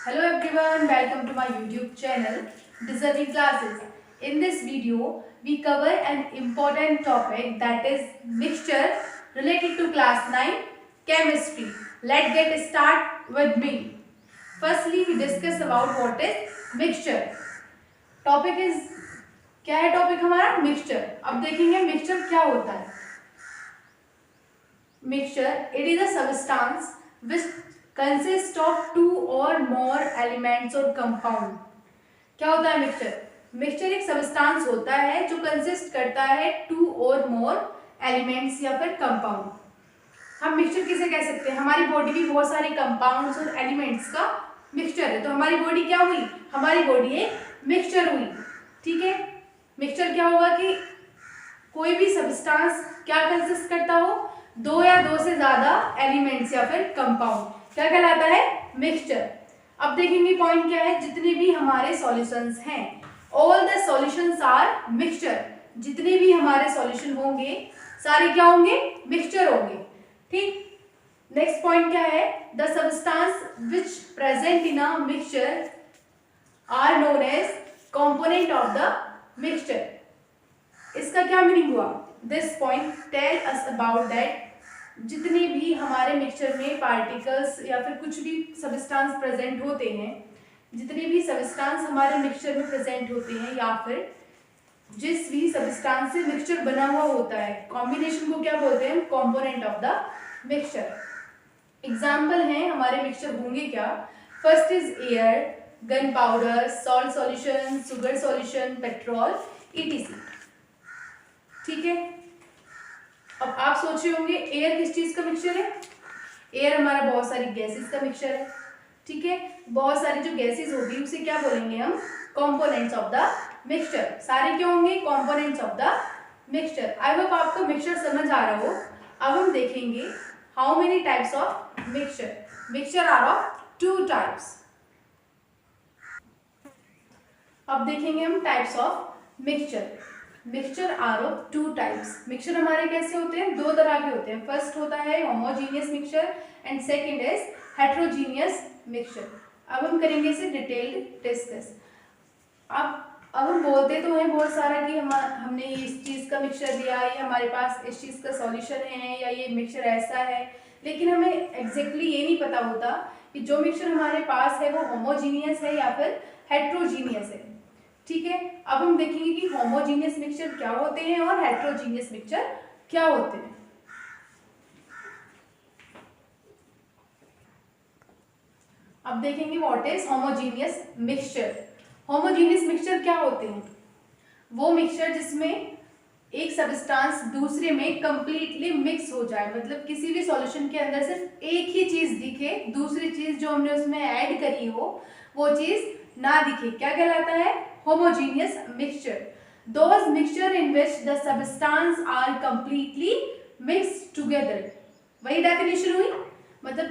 Hello everyone, welcome to my YouTube channel Deserving Classes. In this video, we cover an important topic that is mixture related to class 9 chemistry. Let's get start with me. Firstly, we discuss about what is mixture. Topic is क्या है topic हमारा mixture. अब देखेंगे mixture क्या होता है. Mixture it is a substance which consist of two और more elements और कंपाउंड. क्या होता है मिक्सचर? मिक्सचर एक सबस्टेंस होता है जो कंसिस्ट करता है टू और मोर एलिमेंट्स या फिर कंपाउंड. हम मिक्सचर किसे कह सकते हैं? हमारी बॉडी भी बहुत सारे कंपाउंड्स और एलिमेंट्स का मिक्सचर है. तो हमारी बॉडी क्या हुई? हमारी बॉडी एक मिक्सचर हुई. ठीक है. मिक्सचर क्या होगा कि कोई भी सबस्टेंस क्या कंसिस्ट करता हो? दो या दो से ज्यादा एलिमेंट्स या फिर कंपाउंड. क्या कहलाता है? मिक्सचर. अब देखेंगे पॉइंट क्या है. जितने भी हमारे सॉल्यूशंस हैं, all the solutions are mixture. जितने भी हमारे सॉल्यूशन होंगे सारे क्या होंगे? मिक्सचर होंगे. ठीक. नेक्स्ट पॉइंट क्या है? The substance which present in a mixture are known as component of the mixture. इसका क्या मीनिंग हुआ? This point tell us about that जितने भी हमारे मिक्सचर में पार्टिकल्स या फिर कुछ भी सबस्टेंस प्रेजेंट होते हैं, जितने भी सबस्टेंस हमारे मिक्सचर में प्रेजेंट होते हैं या फिर जिस भी सबस्टेंस से मिक्सचर बना हुआ होता है, कॉम्बिनेशन को क्या बोलते हैं? Component of the mixture. Example हैं हमारे मिक्सचर होंगे क्या? First is air, gun powder, salt solution, sugar solution, petrol, etc. ठीक है. अब आप सोच रहे होंगे एयर किस चीज का मिक्सचर है? एयर हमारा बहुत सारी गैसेस का मिक्सचर है. ठीक है. बहुत सारी जो गैसेस होगी उसे क्या बोलेंगे हम? Components of the mixture. सारे क्या होंगे? Components of the mixture. I hope आपको मिक्सचर समझ आ रहा हो. अब हम देखेंगे how many types of mixture. Mixture are of two types. अब देखेंगे हम types of mixture. Mixture are of two types. Mixture हमारे कैसे होते हैं? दो तरह के होते हैं. फर्स्ट होता है homogeneous mixture and second is heterogeneous mixture. अब हम करेंगे इसे डिटेल्ड डिस्कस. अब हम बोलते तो हैं बहुत सारा कि हमने इस चीज़ का मिक्सचर दिया, ये हमारे पास इस चीज़ का सॉल्यूशन है, या ये मिक्सचर ऐसा है. लेकिन हमें एग्जैक्टली ये नहीं पता होता कि जो मिक्सचर हमारे पास है वो होमोजीनियस है या फिर हेट्रोजीनियस है. ठीक है. अब हम देखेंगे कि होमोजीनियस मिक्सचर क्या होते हैं और हेट्रोजीनियस मिक्सचर क्या होते हैं. अब देखेंगे what is homogeneous mixture. Homogeneous mixture क्या होते हैं? वो मिक्सचर जिसमें एक सबस्टेंस दूसरे में कंप्लीटली मिक्स हो जाए. मतलब किसी भी सॉल्यूशन के अंदर सिर्फ एक ही चीज दिखे, दूसरी चीज जो हमने उसमें ऐड करी हो वो चीज ना दिखे. क्या कहलाता है? homogeneous mixture. Those mixture in which the substance are completely mixed together. वही डेफिनेशन हुई. मतलब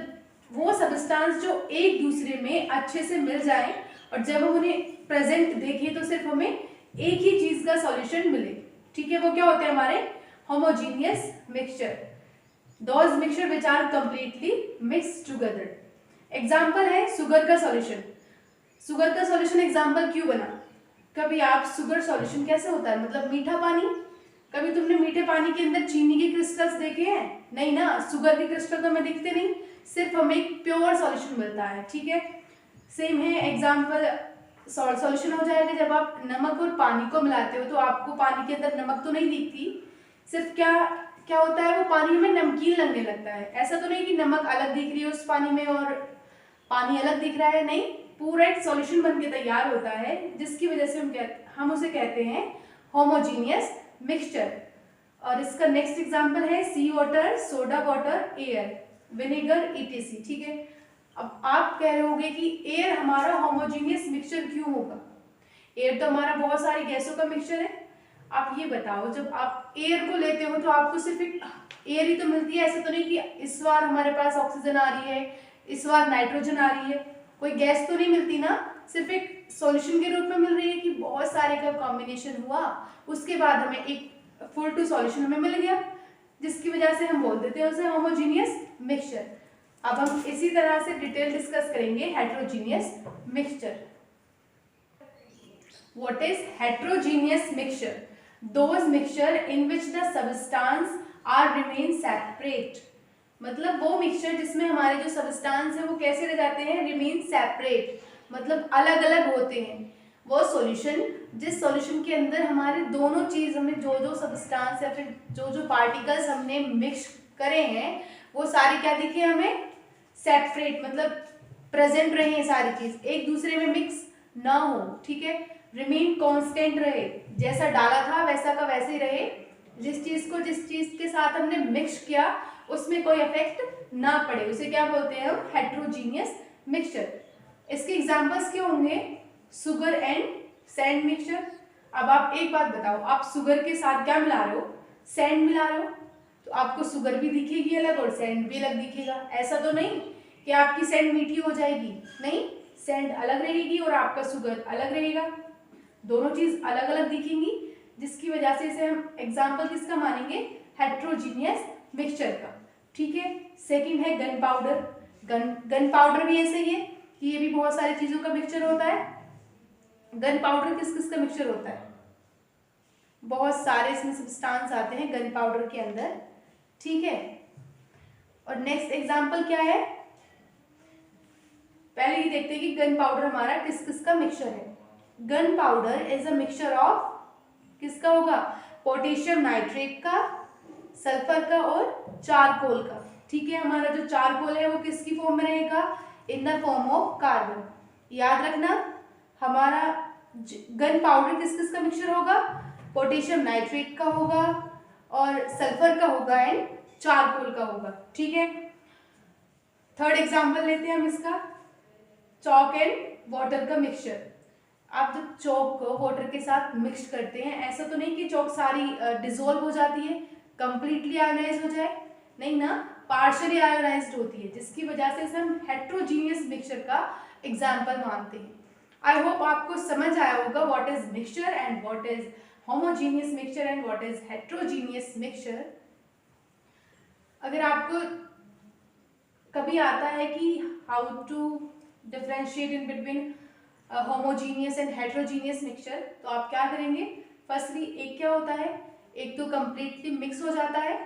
वो सबस्टेंस जो एक दूसरे में अच्छे से मिल जाए और जब हम उन्हें प्रेजेंट देखें तो सिर्फ हमें एक ही चीज का सॉल्यूशन मिले. ठीक है. वो क्या होते हैं हमारे? Homogeneous mixture. Those mixture which are completely mixed together. Example है शुगर का सॉल्यूशन. शुगर का सॉल्यूशन एग्जाम्पल क्यों बना? कभी आप शुगर सॉल्यूशन कैसे होता है? मतलब मीठा पानी. कभी तुमने मीठे पानी के अंदर चीनी के क्रिस्टल्स देखे हैं? नहीं ना. शुगर के क्रिस्टल तो हमें दिखते नहीं, सिर्फ हमें एक प्योर सॉल्यूशन मिलता है. ठीक है. सेम है एग्जांपल सॉल्ट सॉल्यूशन हो जाएगा जब आप नमक और पानी को मिलाते हो तो आपको पानी के अंदर नमक तो नहीं दिखती, सिर्फ क्या क्या होता है वो पानी में नमकीन लगने लगता है. ऐसा तो नहीं कि नमक अलग दिख रही है उस पानी में और पानी अलग दिख रहा है. नहीं, पूरा एक सॉल्यूशन बनके तैयार होता है जिसकी वजह से हम उसे कहते हैं होमोजीनियस मिक्सचर. और इसका नेक्स्ट एग्जांपल है sea water, soda water, air, vinegar, etc. ठीक है. अब आप कह रहे होंगे कि एयर हमारा होमोजीनियस मिक्सचर क्यों होगा? एयर तो हमारा बहुत सारी गैसों का मिक्सचर है. आप ये बताओ, जब आप एयर को लेते हो तो आपको सिर्फ एक एयर ही तो मिलती है. ऐसा तो नहीं कि इस बार हमारे पास ऑक्सीजन आ रही है, इस बार नाइट्रोजन आ रही है. कोई गैस तो नहीं मिलती ना, सिर्फ एक सॉल्यूशन के रूप में मिल रही है कि बहुत सारे का कॉम्बिनेशन हुआ, उसके बाद हमें एक फुल टू सॉल्यूशन हमें मिल गया, जिसकी वजह से हम बोल देते हैं उसे होमोजीनियस मिक्सचर. अब हम इसी तरह से डिटेल डिस्कस करेंगे heterogeneous mixture. What is heterogeneous mixture? Those mixture in which the substance are remain separate. मतलब वो मिक्सचर जिसमें हमारे जो सबस्टांस है वो कैसे रह जाते हैं? रिमेन सेपरेट, मतलब अलग अलग होते हैं। वो सॉल्यूशन जिस सॉल्यूशन के अंदर हमारे दोनों चीज, हमने जो जो सबस्टांस या फिर जो जो पार्टिकल्स हमने मिक्स करे हैं वो सारी क्या दिखे हमें? सेपरेट, मतलब प्रेजेंट रहे हैं सारी चीज, एक दूसरे में मिक्स ना हो, ठीक है। रिमेन कांस्टेंट रहे, जैसा डाला था वैसा का वैसे ही रहे। जिस चीज के साथ हमने मिक्स किया उसमें कोई इफेक्ट ना पड़े, उसे क्या बोलते हैं हम? Heterogeneous mixture. इसके एग्जांपल्स क्या होंगे? Sugar and sand mixture. अब आप एक बात बताओ, आप शुगर के साथ क्या मिला रहे हो? सैंड मिला रहे हो, तो आपको शुगर भी दिखेगी अलग और सैंड भी अलग दिखेगा। ऐसा तो नहीं कि आपकी सैंड मीठी हो जाएगी, नहीं, सैंड अलग रहेगी और आपका शुगर अलग रहेगा, दोनों चीज अलग अलग दिखेंगी, जिसकी वजह से इसे हम एग्जाम्पल किसका मानेंगे? हेट्रोजीनियस मिक्सचर का, ठीक है। सेकंड है गन पाउडर। गन पाउडर भी ऐसे ही है कि ये भी बहुत सारी चीजों का मिक्सचर होता है। गन पाउडर किस किस का मिक्सचर होता है? बहुत सारे इसमें सब्सटेंस आते हैं गन पाउडर के अंदर, ठीक है। और नेक्स्ट एग्जांपल क्या है? पहले ये देखते हैं कि गन पाउडर हमारा किस किस का मिक्सचर है। Gun powder is a mixture of, किसका होगा? पोटेशियम नाइट्रेट का, सल्फर का और चारकोल का, ठीक है। हमारा जो चारकोल है वो किसकी फॉर्म में रहेगा? In the form of carbon. याद रखना, हमारा गन पाउडर किस किस का मिक्सचर होगा? पोटेशियम नाइट्रेट का होगा और सल्फर का होगा एंड चारकोल का होगा, ठीक है। थर्ड एग्जांपल लेते हैं हम इसका, चॉक एंड वाटर का मिक्सचर। आप जब चॉक को वाटर के साथ मिक्स करते हैं, ऐसा तो नहीं कि चॉक सारी डिसॉल्व हो जाती है, कंप्लीटली आयोनाइज हो जाए, नहीं ना, पार्शियली आयोनाइज्ड होती है, जिसकी वजह से इसे हम हेट्रोजीनियस मिक्सचर का एग्जांपल मानते हैं। आई होप आपको समझ आया होगा what is mixture and what is homogeneous mixture and what is heterogeneous mixture. अगर आपको कभी आता है कि how to differentiate in between homogeneous and heterogeneous mixture, तो आप क्या करेंगे? फर्स्टली एक क्या होता है? एक तो कंप्लीटली मिक्स हो जाता है,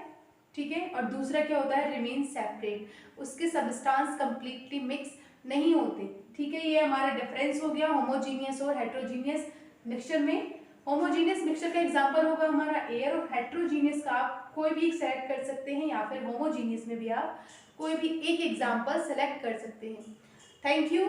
ठीक है, और दूसरा क्या होता है? रिमेन सेपरेट, उसके सबस्टांस कंप्लीटली मिक्स नहीं होते, ठीक है। ये हमारा डिफरेंस हो गया होमोजीनियस और हेट्रोजीनियस मिक्सचर में। होमोजीनियस मिक्सचर का एग्जांपल होगा हमारा एयर, और हेट्रोजीनियस का आप कोई भी सेलेक्ट कर सकते हैं, या फिर होमोजीनियस में भी आप कोई भी एक एग्जांपल सेलेक्ट कर सकते हैं। Thank you.